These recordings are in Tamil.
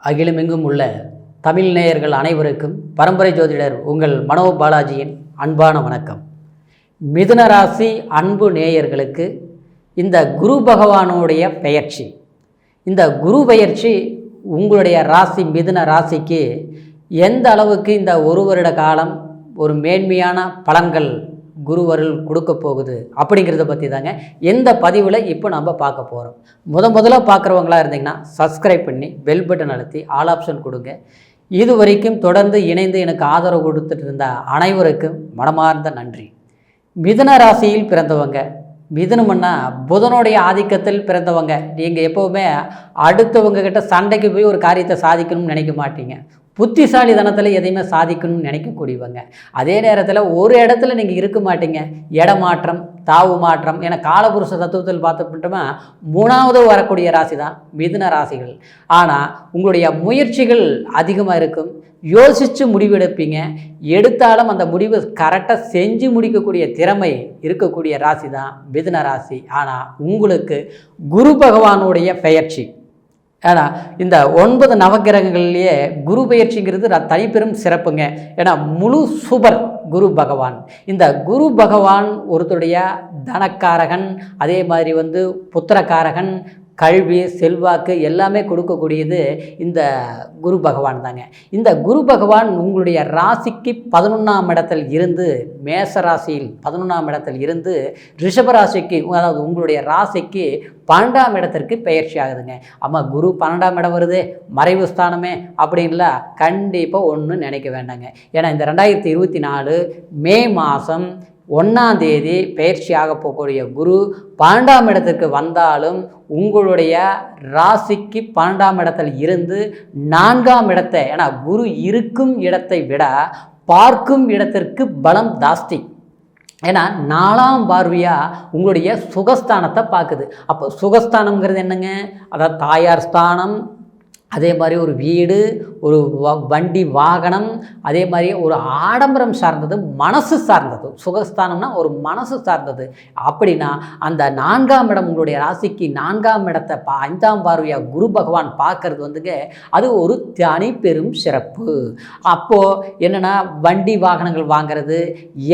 அகிலமெங்கும் உள்ள தமிழ் நேயர்கள் அனைவருக்கும் பரம்பரை ஜோதிடர் உங்கள் மனோ பாலாஜியின் அன்பான வணக்கம். மிதுன ராசி அன்பு நேயர்களுக்கு இந்த குரு பகவானுடைய பெயர்ச்சி, இந்த குரு பெயர்ச்சி உங்களுடைய ராசி மிதுன ராசிக்கு எந்த அளவுக்கு இந்த ஒரு வருட காலம் ஒரு மேன்மையான பலன்கள் குருவருள் கொடுக்க போகுது அப்படிங்கிறத பற்றி தாங்க எந்த பதிவில் இப்போ நம்ம பார்க்க போகிறோம். முதல்ல பார்க்குறவங்களா இருந்தீங்கன்னா சப்ஸ்கிரைப் பண்ணி பெல் பட்டன் அழுத்தி ஆல் ஆப்ஷன் கொடுங்க. இது வரைக்கும் தொடர்ந்து இணைந்து எனக்கு ஆதரவு கொடுத்துட்டு இருந்த அனைவருக்கும் மனமார்ந்த நன்றி. மிதுன ராசியில் பிறந்தவங்க, மிதுனம்னா புதனுடைய ஆதிக்கத்தில் பிறந்தவங்க, நீங்கள் எப்போவுமே அடுத்தவங்க கிட்ட சண்டைக்கு போய் ஒரு காரியத்தை சாதிக்கணும்னு நினைக்க மாட்டீங்க. புத்திசாலித்தனத்தில் எதையுமே சாதிக்கணும்னு நினைக்கக்கூடியவங்க. அதே நேரத்தில் ஒரு இடத்துல நீங்கள் இருக்க மாட்டீங்க. இடமாற்றம், தாவு மாற்றம் என காலபுருஷ தத்துவத்தில் பார்த்துட்டோம்னா மூணாவது வரக்கூடிய ராசி தான் மிதுன ராசிகள். ஆனால் உங்களுடைய முயற்சிகள் அதிகமாக இருக்கும். யோசித்து முடிவெடுப்பீங்க. எடுத்தாலும் அந்த முடிவு கரெக்டாக செஞ்சு முடிக்கக்கூடிய திறமை இருக்கக்கூடிய ராசி தான் மிதுன ராசி. ஆனால் உங்களுக்கு குரு பகவானுடைய பெயர்ச்சி, ஏன்னா இந்த 9 நவகிரகங்கள்லேயே குரு பெயர்ச்சிங்கிறது தனிப்பெரும் சிறப்புங்க. ஏன்னா முழு சுபர் குரு பகவான். இந்த குரு பகவான் ஒருத்தருடைய தனக்காரகன், அதே மாதிரி புத்திரக்காரகன், கல்வி, செல்வாக்கு எல்லாமே கொடுக்கக்கூடியது இந்த குரு பகவான் தாங்க. இந்த குரு பகவான் உங்களுடைய ராசிக்கு 11ஆம் இடத்தில் இருந்து, மேச ராசியில் 11ஆம் இடத்தில் இருந்து ரிஷபராசிக்கு, அதாவது உங்களுடைய ராசிக்கு 12ஆம் இடத்திற்கு பெயர்ச்சி ஆகுதுங்க. ஆமாம், குரு 12ஆம் இடம் வருது, மறைவு ஸ்தானமே அப்படின்லாம் கண்டிப்பாக ஒன்றும் நினைக்க வேண்டாங்க. ஏன்னா இந்த 2024 மே மாதம் 1ஆம் தேதி பெயர்ச்சியாக போகக்கூடிய குரு 12ஆம் இடத்திற்கு வந்தாலும் உங்களுடைய ராசிக்கு 12ஆம் இடத்தில் இருந்து 4ஆம் இடத்தை, ஏன்னா குரு இருக்கும் இடத்தை விட பார்க்கும் இடத்திற்கு பலம் ஜாஸ்தி. ஏன்னா 4ஆம் பார்வையாக உங்களுடைய சுகஸ்தானத்தை பார்க்குது. அப்போ சுகஸ்தானம்ங்கிறது என்னங்க? அதாவது தாயார் ஸ்தானம், அதே மாதிரி ஒரு வீடு, ஒரு வண்டி வாகனம், அதே மாதிரி ஒரு ஆடம்பரம் சார்ந்தது, மனசு சார்ந்தது. சுகஸ்தானம்னா ஒரு மனசு சார்ந்தது. அப்படின்னா அந்த 4ஆம் இடம், உங்களுடைய ராசிக்கு 4ஆம் இடத்தை 5ஆம் பார்வையாக குரு பகவான் பார்க்கறது அது ஒரு தனி பெரும் சிறப்பு. அப்போது என்னென்னா வண்டி வாகனங்கள் வாங்கிறது,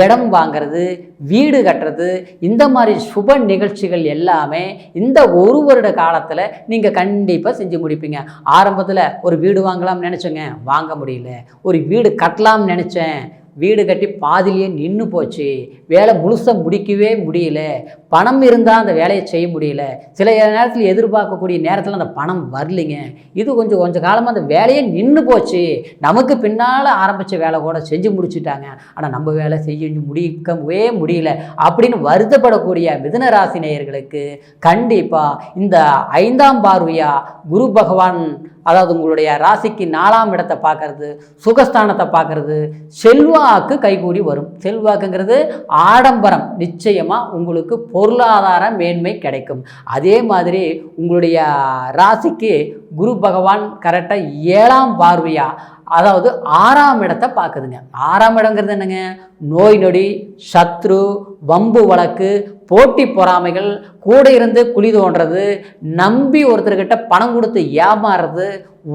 இடம் வாங்கிறது, வீடு கட்டுறது, இந்த மாதிரி சுப நிகழ்ச்சிகள் எல்லாமே இந்த ஒரு வருட காலத்தில் நீங்கள் கண்டிப்பாக செஞ்சு முடிப்பீங்க. ஆரம்பத்தில் ஒரு வீடு வாங்கலாம்னு நினச்சேங்க, வாங்க முடியல. ஒரு வீடு கட்டலாம்னு நினச்சேன், வீடு கட்டி பாதிலேயே நின்று போச்சு. வேலை முழுசாக முடிக்கவே முடியல. பணம் இருந்தால் அந்த வேலையை செய்ய முடியல. சில நேரத்தில் எதிர்பார்க்கக்கூடிய நேரத்தில் அந்த பணம் வரலிங்க. இது கொஞ்சம் காலமாக அந்த வேலையே நின்று போச்சு. நமக்கு பின்னால் ஆரம்பித்த வேலை கூட செஞ்சு முடிச்சுட்டாங்க, ஆனால் நம்ம வேலை செய்ய முடிக்கவே முடியல அப்படின்னு வருத்தப்படக்கூடிய மிதுன ராசி நேயர்களுக்கு கண்டிப்பாக இந்த 5ஆம் பார்வையாக குரு பகவான், அதாவது உங்களுடைய ராசிக்கு 4ஆம் இடத்தை பார்க்கறது, சுகஸ்தானத்தை பார்க்கறது, செல்வாக்கு கைகூடி வரும். செல்வாக்குங்கிறது ஆடம்பரம், நிச்சயமாக உங்களுக்கு பொருளாதார மேன்மை கிடைக்கும். அதே மாதிரி உங்களுடைய ராசிக்கு குரு பகவான் கரெக்டாக 7ஆம் பார்வையா, அதாவது 6ஆம் இடத்தை பார்க்குதுங்க. 6ஆம் இடங்கிறது என்னங்க? நோய் நொடி, சத்ரு, வம்பு வழக்கு, போட்டி பொறாமைகள், கூட இருந்து குழி தோன்றது, நம்பி ஒருத்தர்கிட்ட பணம் கொடுத்து ஏமாறுறது,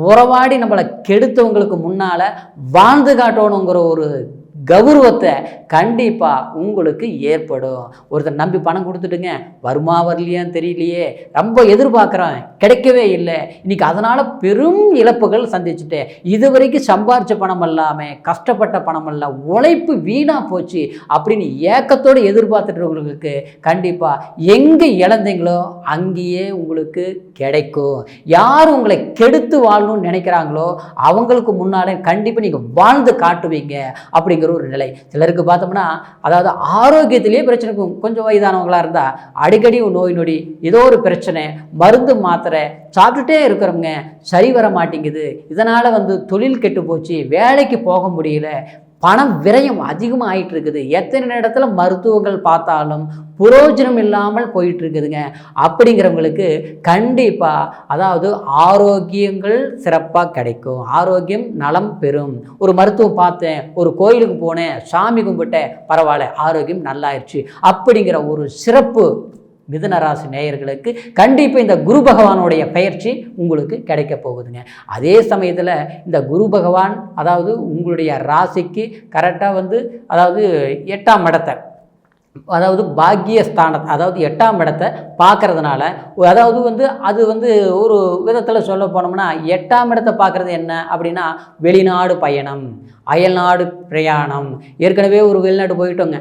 உறவாடி நம்மளை கெடுத்தவங்களுக்கு முன்னால் வாழ்ந்து காட்டணுங்கிற ஒரு கௌரவத்தை கண்டிப்பாக உங்களுக்கு ஏற்படும். ஒருத்தர் நம்பி பணம் கொடுத்துட்டுங்க, வருமா வரலையான்னு தெரியலையே, ரொம்ப எதிர்பார்க்குறேன், கிடைக்கவே இல்லை, இன்றைக்கி அதனால் பெரும் இழப்புகள் சந்திச்சுட்டேன், இது வரைக்கும் சம்பாரித்த பணம் இல்லாமல் கஷ்டப்பட்ட பணம் இல்லை, உழைப்பு வீணாக போச்சு அப்படின்னு ஏக்கத்தோடு எதிர்பார்த்துட்டவங்களுக்கு கண்டிப்பாக எங்கே இழந்தீங்களோ அங்கேயே உங்களுக்கு கிடைக்கும். யார் உங்களை கெடுத்து வாழணும்னு நினைக்கிறாங்களோ அவங்களுக்கு முன்னாலே கண்டிப்பாக நீங்கள் வாழ்ந்து காட்டுவீங்க அப்படிங்கிற ஒரு நிலை. சிலருக்கு பார்த்தோம்னா அதாவது ஆரோக்கியத்திலேயே பிரச்சனை இருக்கும். கொஞ்சம் வயதானவங்களாக இருந்தால் அடிக்கடி நோய் நொடி, ஏதோ ஒரு பிரச்சனை, மருந்து மாத்திரை சாப்பிட்டுட்டே இருக்கிறவங்க சரி வர மாட்டேங்குது. இதனால் தொழில் கெட்டு போச்சு, வேலைக்கு போக முடியல, பணம் விரயம் அதிகமாக ஆகிட்டு இருக்குது, எத்தனை இடத்துல மருத்துவங்கள் பார்த்தாலும் புரோஜனம் இல்லாமல் போயிட்டு இருக்குதுங்க. அப்படிங்கிறவங்களுக்கு கண்டிப்பாக அதாவது ஆரோக்கியங்கள் சிறப்பாக கிடைக்கும். ஆரோக்கியம் நலம் பெறும். ஒரு மருத்துவம் பார்த்தேன், ஒரு கோயிலுக்கு போனேன், சாமி கும்பிட்டேன், பரவாயில்ல, ஆரோக்கியம் நல்லாயிருச்சு அப்படிங்கிற ஒரு சிறப்பு மிதுன ராசி நேயர்களுக்கு கண்டிப்பாக இந்த குரு பகவானுடைய பெயர்ச்சி உங்களுக்கு கிடைக்க போகுதுங்க. அதே சமயத்தில் இந்த குரு பகவான் அதாவது உங்களுடைய ராசிக்கு கரெக்டாக அதாவது 8ஆம் இடத்தை அதாவது பாக்கியஸ்தானத்தை அதாவது 8ஆம் இடத்தை பார்க்கறதுனால அதாவது அது ஒரு விதத்தில் சொல்ல போனோம்னா 8ஆம் இடத்தை பார்க்குறது என்ன அப்படின்னா வெளிநாடு பயணம், அயல்நாடு பிரயாணம். ஏற்கனவே ஒரு வெளிநாடு போயிட்டோங்க,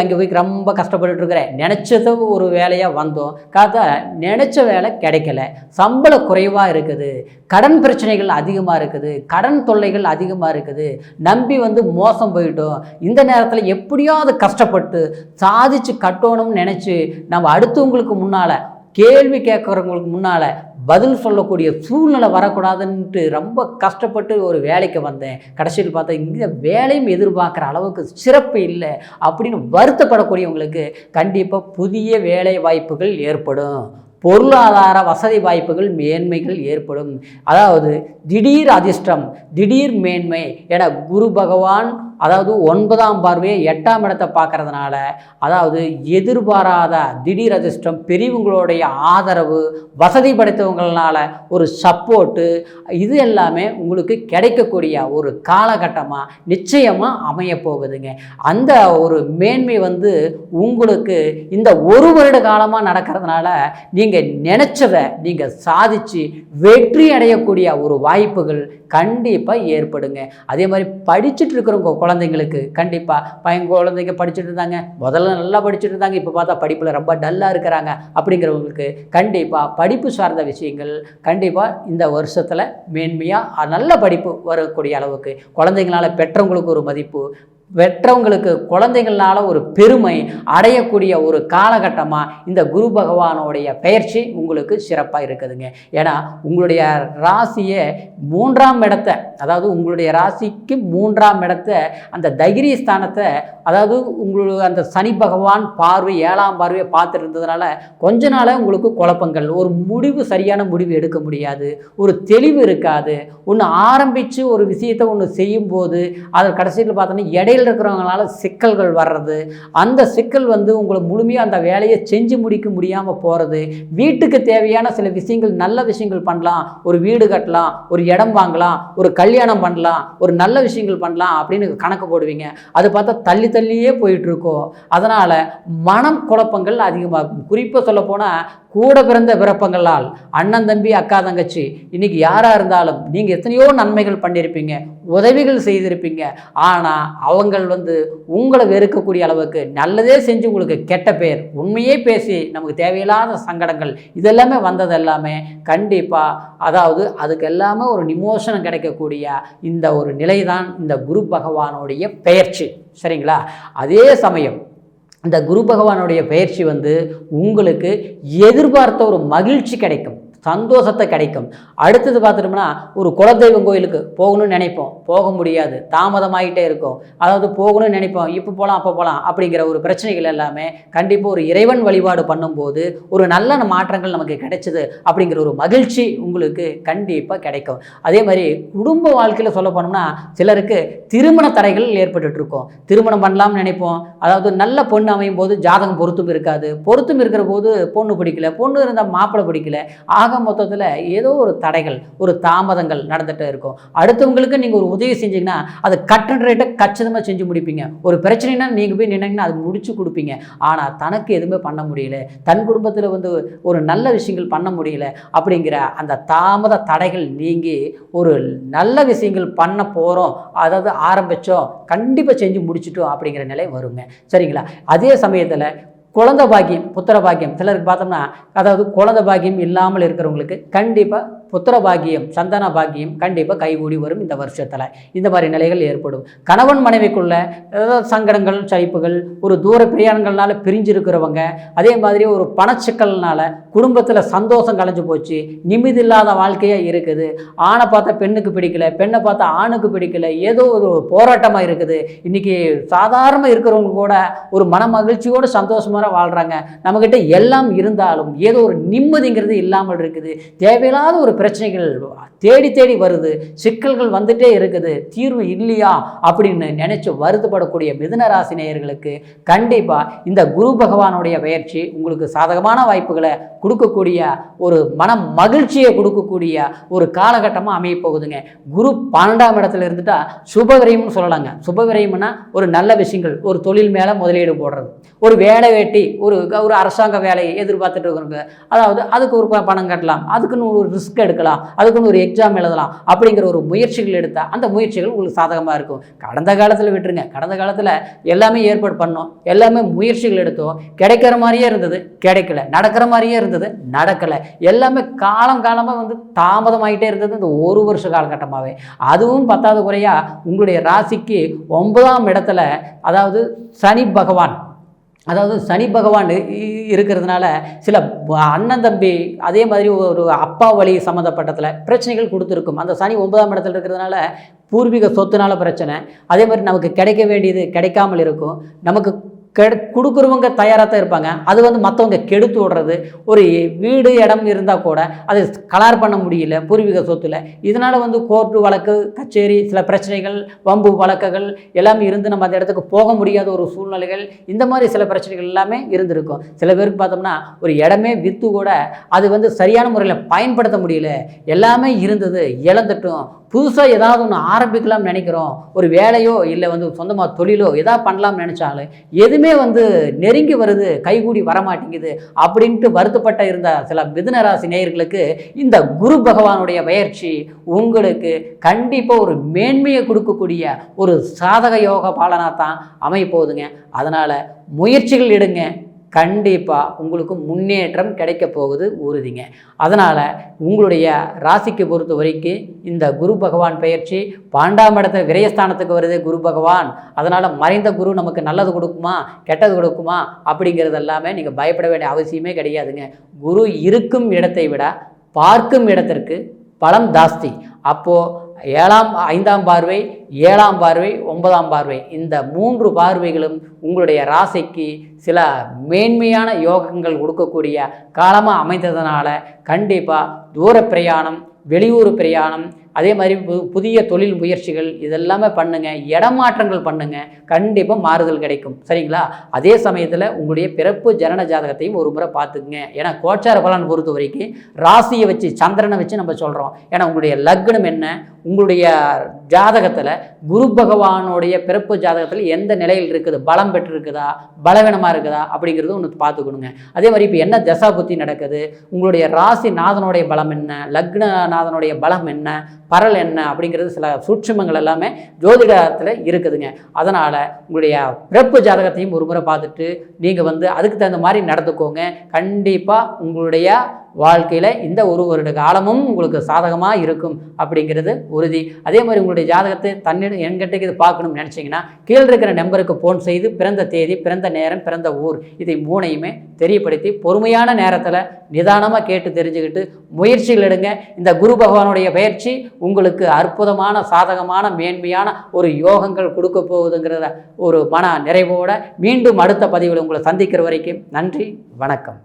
அங்கே போய் ரொம்ப கஷ்டப்பட்டுட்டு இருக்கிறேன், நினச்சத ஒரு வேலையாக வந்தோம், காத்தா நினச்ச வேலை கிடைக்கல, சம்பள குறைவாக இருக்குது, கடன் பிரச்சனைகள் அதிகமாக இருக்குது, கடன் தொல்லைகள் அதிகமாக இருக்குது, நம்பி மோசம் போயிட்டோம், இந்த நேரத்தில் எப்படியாவது கஷ்டப்பட்டு சாதிச்சு கட்டணும்னு நினச்சி நம்ம அடுத்தவங்களுக்கு முன்னால் கேள்வி கேட்குறவங்களுக்கு முன்னால் பதில் சொல்லக்கூடிய சூழ்நிலை வரக்கூடாதுன்ட்டு ரொம்ப கஷ்டப்பட்டு ஒரு வேலைக்கு வந்தேன், கடைசியில் பார்த்தா இந்த வேலையும் எதிர்பார்க்குற அளவுக்கு சிறப்பு இல்லை அப்படின்னு வருத்தப்படக்கூடியவங்களுக்கு கண்டிப்பாக புதிய வேலை வாய்ப்புகள் ஏற்படும், பொருளாதார வசதி வாய்ப்புகள் மேன்மைகள் ஏற்படும். அதாவது திடீர் அதிர்ஷ்டம், திடீர் மேன்மை என குரு பகவான் அதாவது 9ஆம் பார்வையை 8ஆம் இடத்தை பார்க்கறதுனால அதாவது எதிர்பாராத திடீர் அதிர்ஷ்டம், பெரியவங்களுடைய ஆதரவு, வசதி படைத்தவங்களால ஒரு சப்போர்ட்டு, இது எல்லாமே உங்களுக்கு கிடைக்கக்கூடிய ஒரு காலகட்டமாக நிச்சயமாக அமைய போகுதுங்க. அந்த ஒரு மேன்மை உங்களுக்கு இந்த ஒரு வருட காலமாக நடக்கிறதுனால நீங்கள் நினச்சதை நீங்கள் சாதித்து வெற்றி அடையக்கூடிய ஒரு வாய்ப்புகள் கண்டிப்பாக ஏற்படுங்க. அதே மாதிரி படிச்சுட்டு இருக்கிறவங்க குழந்தைங்களுக்கு கண்டிப்பாக குழந்தைங்க படிச்சுட்டு இருந்தாங்க, முதல்ல நல்லா படிச்சுட்டு இருந்தாங்க, இப்போ பார்த்தா படிப்பில் ரொம்ப டல்லாக இருக்கிறாங்க அப்படிங்கிறவங்களுக்கு கண்டிப்பாக படிப்பு சார்ந்த விஷயங்கள் கண்டிப்பாக இந்த வருஷத்தில் மேன்மையாக நல்ல படிப்பு வரக்கூடிய அளவுக்கு, குழந்தைங்களால் பெற்றவங்களுக்கு ஒரு மதிப்பு, பெற்றவங்களுக்கு குழந்தைகளால் ஒரு பெருமை அடையக்கூடிய ஒரு காலகட்டமாக இந்த குரு பகவானுடைய பெயர்ச்சி உங்களுக்கு சிறப்பாக இருக்குதுங்க. ஏன்னா உங்களுடைய ராசியை 3ஆம் இடத்தை அதாவது உங்களுடைய ராசிக்கு 3ஆம் இடத்தை அந்த தைரிய ஸ்தானத்தை அதாவது உங்களுக்கு அந்த சனி பகவான் பார்வை 7ஆம் பார்வையை பார்த்துட்டு இருந்ததுனால கொஞ்ச நாளாக உங்களுக்கு குழப்பங்கள், ஒரு முடிவு சரியான முடிவு எடுக்க முடியாது, ஒரு தெளிவு இருக்காது, ஒன்று ஆரம்பித்து ஒரு விஷயத்தை ஒன்று செய்யும்போது அதை கடைசியில் பார்த்தோன்னா இடையில இருக்கிறவங்களால சிக்கல்கள் வர்றது, அந்த சிக்கல் உங்களை முழுமையாக அந்த வேலையை செஞ்சு முடிக்க முடியாமல் போகிறது, வீட்டுக்கு தேவையான சில விஷயங்கள் நல்ல விஷயங்கள் பண்ணலாம், ஒரு வீடு கட்டலாம், ஒரு இடம் வாங்கலாம், ஒரு கல்யாணம் பண்ணலாம், ஒரு நல்ல விஷயங்கள் பண்ணலாம் அப்படின்னு கணக்கு போடுவீங்க, அது பார்த்தா தள்ளியே போயிட்டுருக்கோம். அதனால் மனம் குழப்பங்கள் அதிகமாகும். குறிப்பாக சொல்லப்போனால் கூட பிறந்த பிறப்பங்களால் அண்ணன் தம்பி அக்கா தங்கச்சி இன்றைக்கி யாராக இருந்தாலும் நீங்கள் எத்தனையோ நன்மைகள் பண்ணியிருப்பீங்க, உதவிகள் செய்திருப்பீங்க, ஆனால் அவங்கள் உங்களை வெறுக்கக்கூடிய அளவுக்கு நல்லதே செஞ்சு உங்களுக்கு கெட்ட பேர், உண்மையே பேசி நமக்கு தேவையில்லாத சங்கடங்கள் இதெல்லாமே வந்தது எல்லாமே கண்டிப்பாக அதாவது அதுக்கு எல்லாமே ஒரு நிமோஷனம் கிடைக்கக்கூடிய இந்த ஒரு நிலை தான் இந்த குரு பகவானுடைய பெயர்ச்சி. சரிங்களா? அதே சமயம் இந்த குரு பகவானுடைய பெயர்ச்சி உங்களுக்கு எதிர்பார்த்த ஒரு மகிழ்ச்சி கிடைக்கும், சந்தோஷத்தை கிடைக்கும். அடுத்தது பார்த்துட்டோம்னா ஒரு குலதெய்வம் கோயிலுக்கு போகணும்னு நினைப்போம், போக முடியாது, தாமதமாகிட்டே இருக்கும், அதாவது போகணும்னு நினைப்போம், இப்போ போகலாம் அப்போ போகலாம் அப்படிங்கிற ஒரு பிரச்சனைகள் எல்லாமே கண்டிப்பாக ஒரு இறைவன் வழிபாடு பண்ணும்போது ஒரு நல்ல மாற்றங்கள் நமக்கு கிடைச்சிது அப்படிங்கிற ஒரு மகிழ்ச்சி உங்களுக்கு கண்டிப்பாக கிடைக்கும். அதே மாதிரி குடும்ப வாழ்க்கையில் சொல்ல போனோம்னா சிலருக்கு திருமண தடைகள் ஏற்பட்டுருக்கும், திருமணம் பண்ணலாம்னு நினைப்போம், அதாவது நல்ல பொண்ணு அமையும் போது ஜாதகம் பொருத்தம் இருக்காது, பொருத்தம் இருக்கிற போது பொண்ணு பிடிக்கல, பொண்ணு இருந்தால் மாப்பிள்ளை பிடிக்கல, மொத்தத்தில் ஏதோ ஒரு தடைகள் ஒரு தாமதங்கள் நடந்துகிட்டே இருக்கும். அடுத்தவங்களுக்கு நீங்கள் ஒரு உதவி செஞ்சீங்கன்னா அது கட் அண்ட் ரைட்டை கச்சிதமாக செஞ்சு முடிப்பீங்க, ஒரு பிரச்சனைனா நீங்கள் போய் நினைங்கன்னா அது முடிச்சு கொடுப்பீங்க, ஆனால் தனக்கு எதுவுமே பண்ண முடியல, தன் குடும்பத்தில் ஒரு நல்ல விஷயங்கள் பண்ண முடியல அப்படிங்கிற அந்த தாமத தடைகள் நீங்கி ஒரு நல்ல விஷயங்கள் பண்ண போகிறோம், அதாவது ஆரம்பித்தோம் கண்டிப்பாக செஞ்சு முடிச்சிட்டோம் அப்படிங்கிற நிலை வருங்க. சரிங்களா? அதே சமயத்தில் குழந்தை பாக்கியம், புத்திர பாக்கியம், சிலருக்கு பார்த்தோம்னா அதாவது குழந்தை பாக்கியம் இல்லாமல் இருக்கிறவங்களுக்கு கண்டிப்பாக புத்திர பாக்கியம், சந்தான பாக்கியம் கண்டிப்பாக கைகூடி வரும் இந்த வருஷத்தில். இந்த மாதிரி நிலைகள் ஏற்படும். கணவன் மனைவிக்குள்ள ஏதாவது சங்கடங்கள் சலிப்புகள், ஒரு தூர பிரயாணங்கள்னால பிரிஞ்சிருக்கிறவங்க, அதே மாதிரி ஒரு பணச்சிக்கல்னால குடும்பத்தில் சந்தோஷம் கலைஞ்சு போச்சு, நிம்மதி இல்லாத வாழ்க்கையாக இருக்குது, ஆணை பார்த்தா பெண்ணுக்கு பிடிக்கல, பெண்ணை பார்த்தா ஆணுக்கு பிடிக்கல, ஏதோ ஒரு போராட்டமாக இருக்குது. இன்றைக்கி சாதாரணமாக இருக்கிறவங்க கூட ஒரு மன மகிழ்ச்சியோடு சந்தோஷமாக வாழ்கிறாங்க, நம்மக்கிட்ட எல்லாம் இருந்தாலும் ஏதோ ஒரு நிம்மதிங்கிறது இல்லாமல் இருக்குது, தேவையில்லாத ஒரு பிரச்சனைகள் தேடி தேடி வருது, சிக்கல்கள் வந்துட்டே இருக்குது, தீர்வு இல்லையா அப்படின்னு நினைச்சு வருத்தப்படக்கூடிய மிதுன ராசி நேயர்களுக்கு கண்டிப்பாக இந்த குரு பகவானுடைய பயிற்சி உங்களுக்கு சாதகமான வாய்ப்புகளை கொடுக்கக்கூடிய, ஒரு மன மகிழ்ச்சியை கொடுக்கக்கூடிய ஒரு காலகட்டமாக அமைய போகுதுங்க. குரு 12ஆம் இடத்துல இருந்துட்டா சுபவிரயம்னு சொல்லலாங்க. சுபவிரயம்னா ஒரு நல்ல விஷயங்கள், ஒரு தொழில் மேலே முதலீடு போடுறது, ஒரு வேலை வெட்டி, ஒரு அரசாங்க வேலையை எதிர்பார்த்துட்டு இருக்கிறவங்க, அதாவது அதுக்கு ஒரு பணம் கட்டலாம், அதுக்குன்னு ஒரு ரிஸ்க் எடுக்கலாம், அதுக்குன்னு ஒரு எக்ஸாம் எழுதலாம் அப்படிங்கிற ஒரு முயற்சிகள் எடுத்தால் அந்த முயற்சிகள் உங்களுக்கு சாதகமாக இருக்கும். கடந்த காலத்தில் விட்டுருங்க, கடந்த காலத்தில் எல்லாமே ஏற்பாடு பண்ணோம், எல்லாமே முயற்சிகள் எடுத்தோம், கிடைக்கிற மாதிரியே இருந்தது, கிடைக்கல, நடக்கிற மாதிரியே இருந்தது, நடக்கலை, எல்லாமே காலமாக வந்து தாமதமாகிட்டே இருந்தது இந்த ஒரு வருஷ காலகட்டமாகவே. அதுவும் 10வது குறையா உங்களுடைய ராசிக்கு 9ஆம் இடத்துல, அதாவது சனி பகவான் இருக்கிறதுனால சில அண்ணன் தம்பி, அதே மாதிரி ஒரு அப்பா வழி சம்மந்தப்பட்டதில் பிரச்சனைகள் கொடுத்துருக்கும். அந்த சனி 9ஆம் இடத்துல இருக்கிறதுனால பூர்வீக சொத்துனால பிரச்சனை, அதே மாதிரி நமக்கு கிடைக்க வேண்டியது கிடைக்காமல் இருக்கும், நமக்கு கொடுக்குறவங்க தயாராக தான் இருப்பாங்க, அது வந்து மற்றவங்க கெடுத்து விடுறது, ஒரு வீடு இடம் இருந்தால் கூட அது கலார் பண்ண முடியல பூர்வீக சொத்தில். இதனால் வந்து கோர்ட்டு வழக்கு கச்சேரி சில பிரச்சனைகள், வம்பு வழக்குகள் எல்லாமே இருந்து நம்ம அந்த இடத்துக்கு போக முடியாத ஒரு சூழ்நிலைகள், இந்த மாதிரி சில பிரச்சனைகள் எல்லாமே இருந்திருக்கும். சில பேருக்கு பார்த்தோம்னா ஒரு இடமே விற்று கூட அது வந்து சரியான முறையில் பயன்படுத்த முடியல, எல்லாமே இருந்தது இழந்துட்டோம், புதுசாக ஏதாவது ஒன்று ஆரம்பிக்கலாம்னு நினைக்கிறோம், ஒரு வேலையோ இல்லை வந்து சொந்தமாக தொழிலோ எதாவது பண்ணலாம்னு நினச்சாலும் எதுவுமே வந்து நெருங்கி வருது, கைகூடி வரமாட்டேங்குது அப்படின்ட்டு வருத்தப்பட்ட இருந்த சில மிதுன ராசி நேயர்களுக்கு இந்த குரு பகவானுடைய பயிற்சி உங்களுக்கு கண்டிப்பாக ஒரு மேன்மையை கொடுக்கக்கூடிய ஒரு சாதக யோக பாலனாக தான் அமைய போகுதுங்க. அதனால் முயற்சிகள் எடுங்க, கண்டிப்பாக உங்களுக்கு முன்னேற்றம் கிடைக்க போகுது உறுதிங்க. அதனால் உங்களுடைய ராசிக்கு பொறுத்த வரைக்கும் இந்த குரு பகவான் பயிற்சி 12ஆம் இடத்துல விரயஸ்தானத்துக்கு வருது குரு பகவான். அதனால் மறைந்த குரு நமக்கு நல்லது கொடுக்குமா கெட்டது கொடுக்குமா அப்படிங்கிறது எல்லாமே நீங்கள் பயப்பட வேண்டிய அவசியமே கிடையாதுங்க. குரு இருக்கும் இடத்தை விட பார்க்கும் இடத்திற்கு பலம் ஜாஸ்தி. அப்போது 5ஆம் பார்வை, 7ஆம் பார்வை, 9ஆம் பார்வை, இந்த 3 பார்வைகளும் உங்களுடைய ராசிக்கு சில மேன்மையான யோகங்கள் கொடுக்கக்கூடிய காலமாக அமைந்ததுனால கண்டிப்பாக தூர பிரயாணம், வெளியூர் பிரயாணம், அதே மாதிரி புதிய தொழில் முயற்சிகள் இதெல்லாமே பண்ணுங்கள், இடமாற்றங்கள் பண்ணுங்கள், கண்டிப்பாக மாறுதல் கிடைக்கும். சரிங்களா? அதே சமயத்தில் உங்களுடைய பிறப்பு ஜனன ஜாதகத்தையும் ஒரு முறை பார்த்துக்குங்க. ஏன்னா கோச்சார பலன் பொறுத்த வரைக்கும் ராசியை வச்சு, சந்திரனை வச்சு நம்ம சொல்கிறோம். ஏன்னா உங்களுடைய லக்னம் என்ன, உங்களுடைய ஜாதகத்தில் குரு பகவானுடைய பிறப்பு ஜாதகத்தில் எந்த நிலையில் இருக்குது, பலம் பெற்று இருக்குதா பலவீனமாக இருக்குதா அப்படிங்கிறது ஒன்று பார்த்துக்கணுங்க. அதே மாதிரி இப்போ என்ன தசா புத்தி நடக்குது, உங்களுடைய ராசி நாதனுடைய பலம் என்ன, லக்ன நாதனுடைய பலம் என்ன, பரல் என்ன அப்படிங்கிறது சில சூட்சுமங்கள் எல்லாமே ஜோதிடத்தில் இருக்குதுங்க. அதனால் உங்களுடைய பிறப்பு ஜாதகத்தையும் ஒரு முறை பார்த்துட்டு நீங்கள் வந்து அதுக்கு தகுந்த மாதிரி நடந்துக்கோங்க. கண்டிப்பாக உங்களுடைய வாழ்க்கையில் இந்த ஒரு வருட காலமும் உங்களுக்கு சாதகமாக இருக்கும் அப்படிங்கிறது உறுதி. அதே மாதிரி உங்களுடைய ஜாதகத்தை என்கிட்ட இது பார்க்கணும்னு நினச்சிங்கன்னா கீழே இருக்கிற நம்பருக்கு ஃபோன் செய்து பிறந்த தேதி, பிறந்த நேரம், பிறந்த ஊர் இதை 3ஐயுமே தெரியப்படுத்தி பொறுமையான நேரத்தில் நிதானமாக கேட்டு தெரிஞ்சுக்கிட்டு முயற்சிகள் எடுங்க. இந்த குரு பகவானுடைய பயிற்சி உங்களுக்கு அற்புதமான சாதகமான மேன்மையான ஒரு யோகங்கள் கொடுக்க போகுதுங்கிறத ஒரு மன நிறைவோடு மீண்டும் அடுத்த பதிவில் உங்களை சந்திக்கிற வரைக்கும் நன்றி, வணக்கம்.